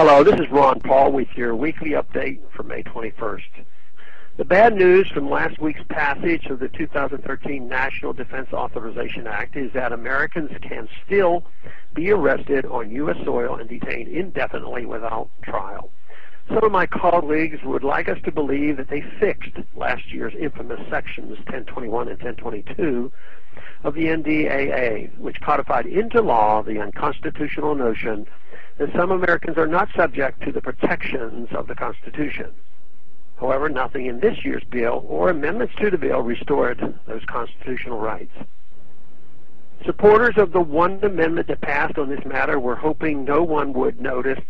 Hello, this is Ron Paul with your weekly update for May 21st. The bad news from last week's passage of the 2013 National Defense Authorization Act is that Americans can still be arrested on U.S. soil and detained indefinitely without trial. Some of my colleagues would like us to believe that they fixed last year's infamous sections 1021 and 1022 of the NDAA, which codified into law the unconstitutional notion that some Americans are not subject to the protections of the Constitution. However, nothing in this year's bill or amendments to the bill restored those constitutional rights. Supporters of the one amendment that passed on this matter were hoping no one would notice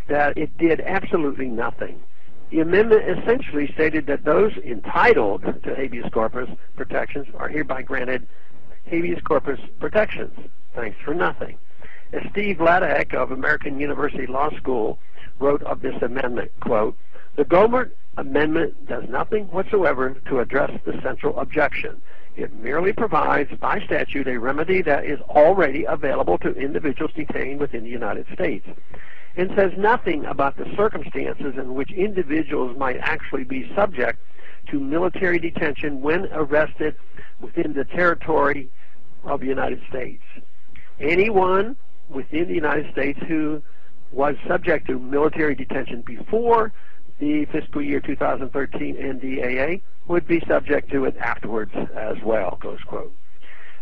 that it did absolutely nothing. The amendment essentially stated that those entitled to habeas corpus protections are hereby granted habeas corpus protections. Thanks for nothing. As Steve Ladek of American University Law School wrote of this amendment, quote, "The Gohmert Amendment does nothing whatsoever to address the central objection. It merely provides by statute a remedy that is already available to individuals detained within the United States, and says nothing about the circumstances in which individuals might actually be subject to military detention when arrested within the territory of the United States. Anyone within the United States who was subject to military detention before the fiscal year 2013 NDAA would be subject to it afterwards as well," close quote.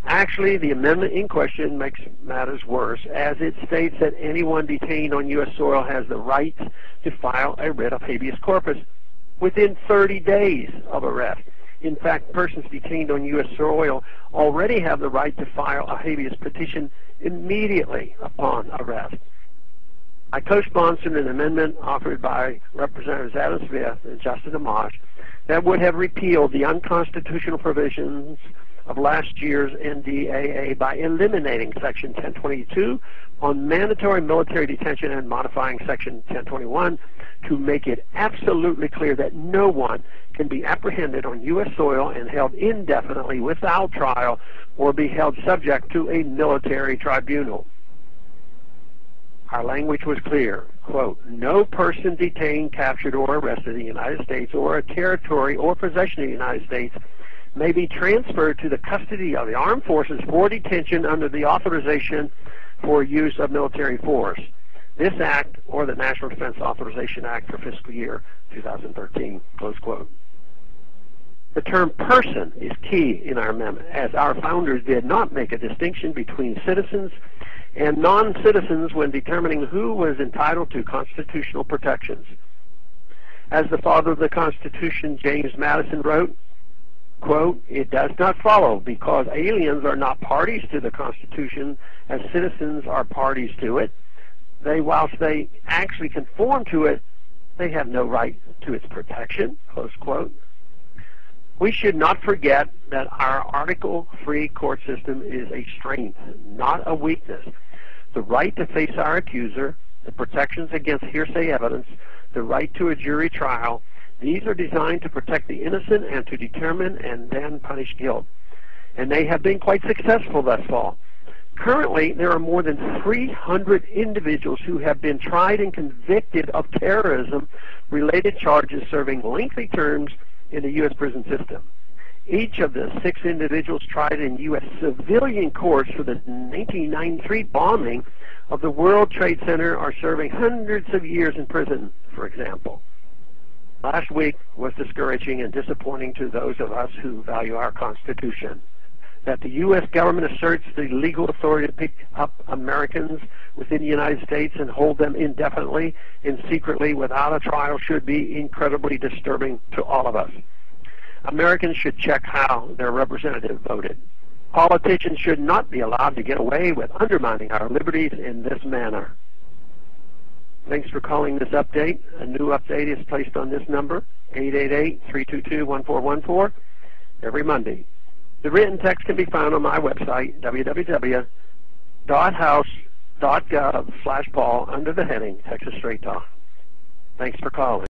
Actually, the amendment in question makes matters worse, as it states that anyone detained on U.S. soil has the right to file a writ of habeas corpus within 30 days of arrest. In fact, persons detained on U.S. soil already have the right to file a habeas petition immediately upon arrest. I co-sponsored an amendment offered by Representatives Adam Smith and Justin Amash that would have repealed the unconstitutional provisions of last year's NDAA by eliminating Section 1022 on mandatory military detention and modifying Section 1021 to make it absolutely clear that no one can be apprehended on U.S. soil and held indefinitely without trial or be held subject to a military tribunal. Our language was clear, quote, "No person detained, captured, or arrested in the United States or a territory or possession of the United States may be transferred to the custody of the armed forces for detention under the authorization for use of military force. This act or the National Defense Authorization Act for fiscal year 2013, close quote. The term person is key in our amendment, as our founders did not make a distinction between citizens and non-citizens when determining who was entitled to constitutional protections. As the father of the Constitution, James Madison, wrote, quote, "It does not follow because aliens are not parties to the Constitution as citizens are parties to it. Whilst they actually conform to it, they have no right to its protection," close quote. We should not forget that our article-free court system is a strength, not a weakness. The right to face our accuser, the protections against hearsay evidence, the right to a jury trial, these are designed to protect the innocent and to determine and then punish guilt. And they have been quite successful thus far. Currently, there are more than 300 individuals who have been tried and convicted of terrorism-related charges serving lengthy terms in the U.S. prison system. Each of the 6 individuals tried in U.S. civilian courts for the 1993 bombing of the World Trade Center are serving hundreds of years in prison, for example. Last week was discouraging and disappointing to those of us who value our Constitution. That the U.S. government asserts the legal authority to pick up Americans within the United States and hold them indefinitely and secretly without a trial should be incredibly disturbing to all of us. Americans should check how their representative voted. Politicians should not be allowed to get away with undermining our liberties in this manner. Thanks for calling this update. A new update is placed on this number, 888-322-1414, every Monday. The written text can be found on my website, www.house.gov/Paul, under the heading Texas Straight Talk. Thanks for calling.